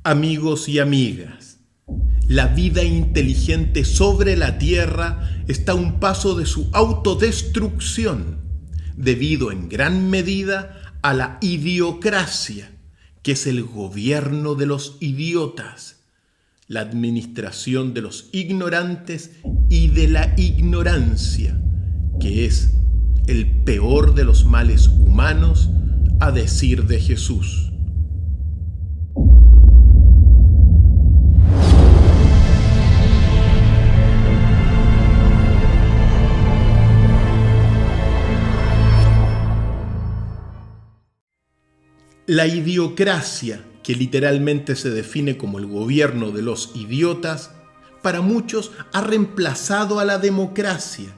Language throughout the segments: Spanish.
Amigos y amigas, la vida inteligente sobre la Tierra está a un paso de su autodestrucción, debido en gran medida a la idiocracia, que es el gobierno de los idiotas, la administración de los ignorantes y de la ignorancia, que es el peor de los males humanos, a decir de Jesús. La idiocracia, que literalmente se define como el gobierno de los idiotas, para muchos ha reemplazado a la democracia,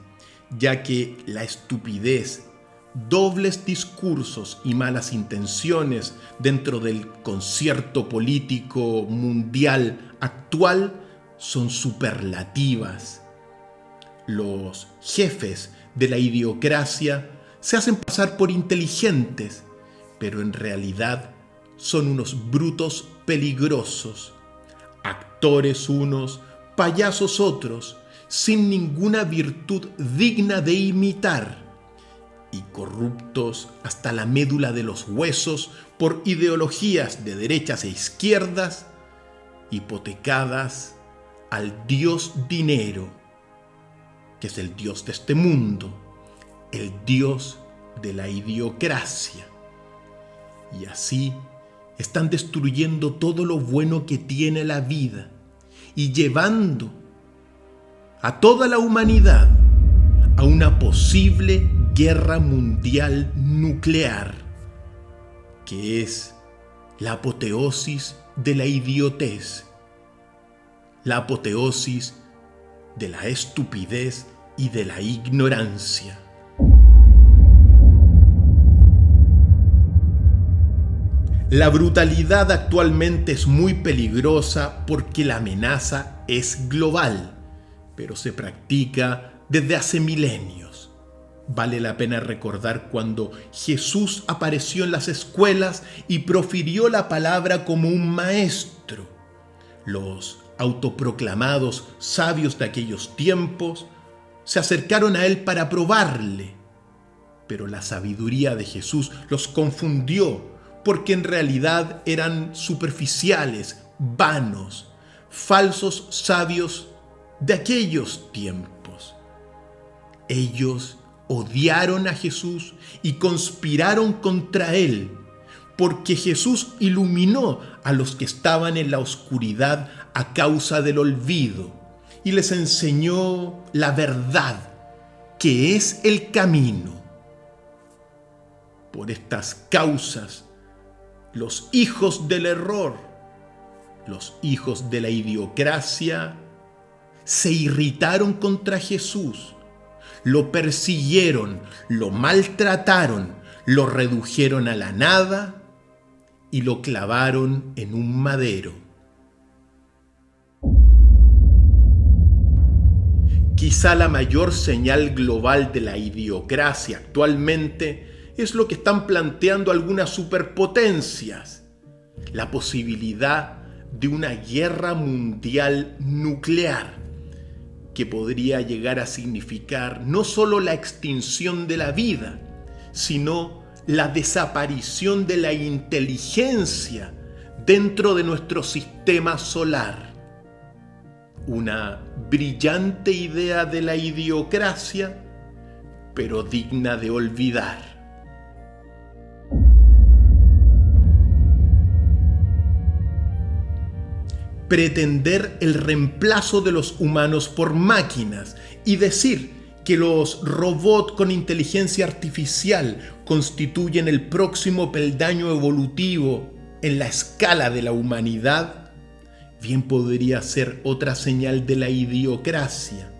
ya que la estupidez, dobles discursos y malas intenciones dentro del concierto político mundial actual son superlativas. Los jefes de la idiocracia se hacen pasar por inteligentes, pero en realidad son unos brutos peligrosos, actores unos, payasos otros, sin ninguna virtud digna de imitar, y corruptos hasta la médula de los huesos por ideologías de derechas e izquierdas, hipotecadas al dios dinero, que es el dios de este mundo, el dios de la idiocracia. Y así están destruyendo todo lo bueno que tiene la vida y llevando a toda la humanidad a una posible guerra mundial nuclear, que es la apoteosis de la idiotez, la apoteosis de la estupidez y de la ignorancia. La brutalidad actualmente es muy peligrosa porque la amenaza es global, pero se practica desde hace milenios. Vale la pena recordar cuando Jesús apareció en las escuelas y profirió la palabra como un maestro. Los autoproclamados sabios de aquellos tiempos se acercaron a él para probarle, pero la sabiduría de Jesús los confundió, porque en realidad eran superficiales, vanos, falsos sabios de aquellos tiempos. Ellos odiaron a Jesús y conspiraron contra él, porque Jesús iluminó a los que estaban en la oscuridad a causa del olvido y les enseñó la verdad, que es el camino. Por estas causas, los hijos del error, los hijos de la idiocracia, se irritaron contra Jesús, lo persiguieron, lo maltrataron, lo redujeron a la nada y lo clavaron en un madero. Quizá la mayor señal global de la idiocracia actualmente es lo que están planteando algunas superpotencias: la posibilidad de una guerra mundial nuclear, que podría llegar a significar no solo la extinción de la vida, sino la desaparición de la inteligencia dentro de nuestro sistema solar. Una brillante idea de la idiocracia, pero digna de olvidar. Pretender el reemplazo de los humanos por máquinas y decir que los robots con inteligencia artificial constituyen el próximo peldaño evolutivo en la escala de la humanidad, bien podría ser otra señal de la idiocracia,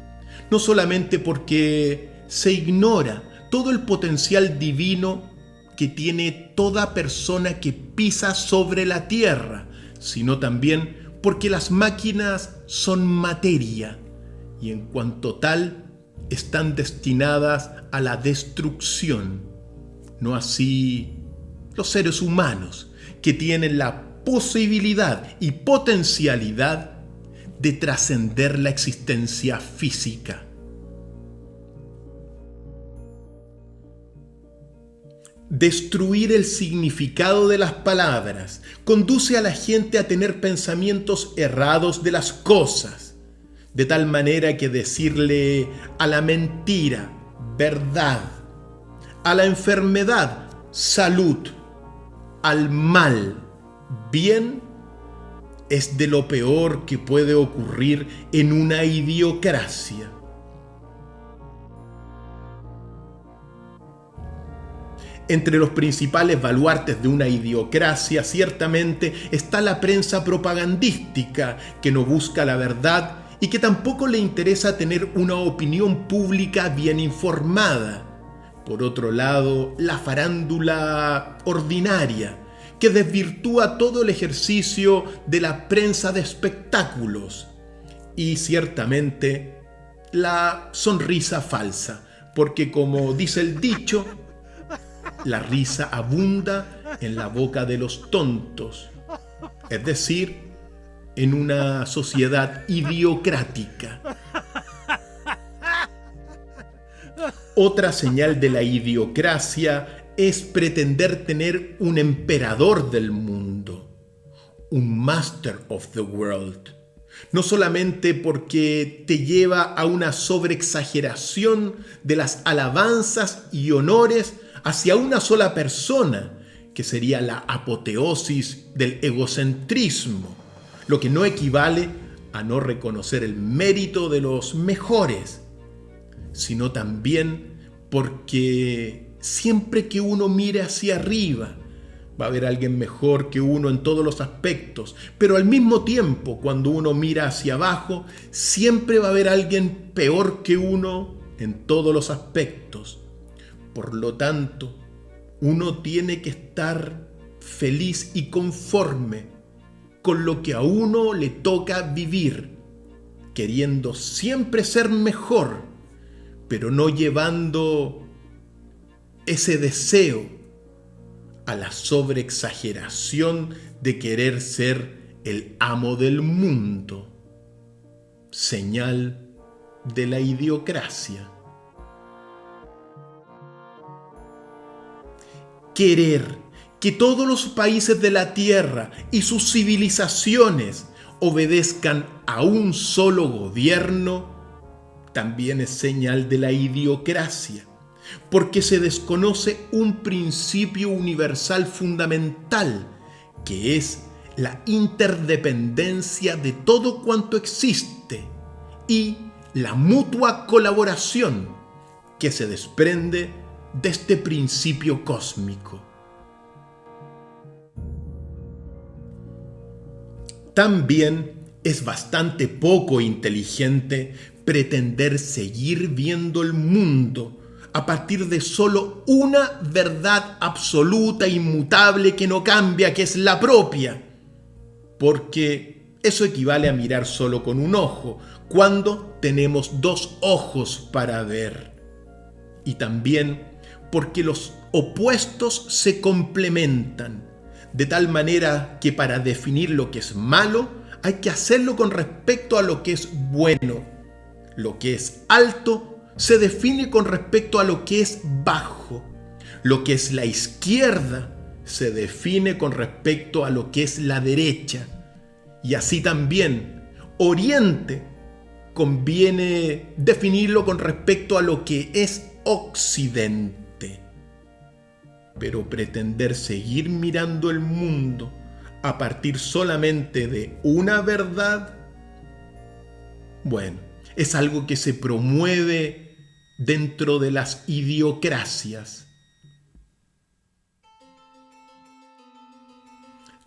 no solamente porque se ignora todo el potencial divino que tiene toda persona que pisa sobre la tierra, sino también porque las máquinas son materia y en cuanto tal están destinadas a la destrucción, no así los seres humanos, que tienen la posibilidad y potencialidad de trascender la existencia física. Destruir el significado de las palabras conduce a la gente a tener pensamientos errados de las cosas, de tal manera que decirle a la mentira, verdad, a la enfermedad, salud, al mal, bien, es de lo peor que puede ocurrir en una idiocracia. Entre los principales baluartes de una idiocracia, ciertamente, está la prensa propagandística, que no busca la verdad y que tampoco le interesa tener una opinión pública bien informada. Por otro lado, la farándula ordinaria, que desvirtúa todo el ejercicio de la prensa de espectáculos. Y ciertamente, la sonrisa falsa, porque como dice el dicho, la risa abunda en la boca de los tontos, es decir, en una sociedad idiocrática. Otra señal de la idiocracia es pretender tener un emperador del mundo, un master of the world. No solamente porque te lleva a una sobreexageración de las alabanzas y honores hacia una sola persona, que sería la apoteosis del egocentrismo, lo que no equivale a no reconocer el mérito de los mejores, sino también porque siempre que uno mire hacia arriba, va a haber alguien mejor que uno en todos los aspectos, pero al mismo tiempo, cuando uno mira hacia abajo, siempre va a haber alguien peor que uno en todos los aspectos. Por lo tanto, uno tiene que estar feliz y conforme con lo que a uno le toca vivir, queriendo siempre ser mejor, pero no llevando ese deseo a la sobreexageración de querer ser el amo del mundo, señal de la idiocracia. Querer que todos los países de la tierra y sus civilizaciones obedezcan a un solo gobierno también es señal de la idiocracia, porque se desconoce un principio universal fundamental, que es la interdependencia de todo cuanto existe y la mutua colaboración que se desprende de este principio cósmico. También es bastante poco inteligente pretender seguir viendo el mundo a partir de solo una verdad absoluta, inmutable, que no cambia, que es la propia, porque eso equivale a mirar solo con un ojo, cuando tenemos dos ojos para ver. Y también porque los opuestos se complementan, de tal manera que para definir lo que es malo hay que hacerlo con respecto a lo que es bueno. Lo que es alto se define con respecto a lo que es bajo. Lo que es la izquierda se define con respecto a lo que es la derecha. Y así también, Oriente conviene definirlo con respecto a lo que es Occidente. Pero pretender seguir mirando el mundo a partir solamente de una verdad, bueno, es algo que se promueve dentro de las idiocracias.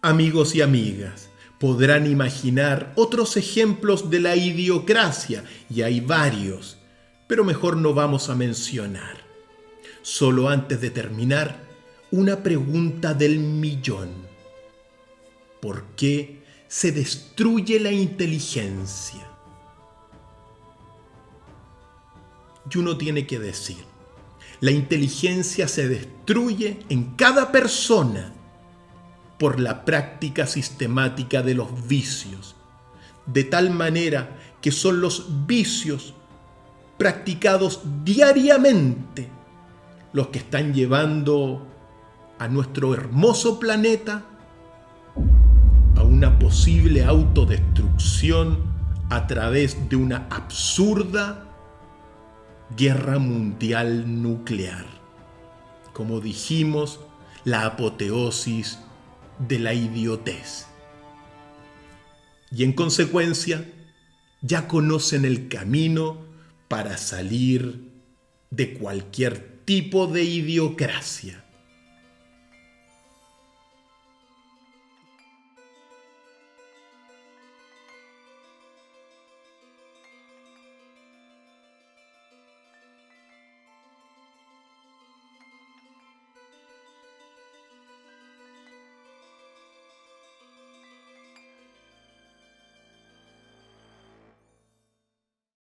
Amigos y amigas, podrán imaginar otros ejemplos de la idiocracia, y hay varios, pero mejor no vamos a mencionar. Solo antes de terminar, una pregunta del millón. ¿Por qué se destruye la inteligencia? Y uno tiene que decir, la inteligencia se destruye en cada persona por la práctica sistemática de los vicios, de tal manera que son los vicios practicados diariamente los que están llevando a nuestro hermoso planeta a una posible autodestrucción a través de una absurda guerra mundial nuclear. Como dijimos, la apoteosis de la idiotez. Y en consecuencia, ya conocen el camino para salir de cualquier tipo de idiocracia.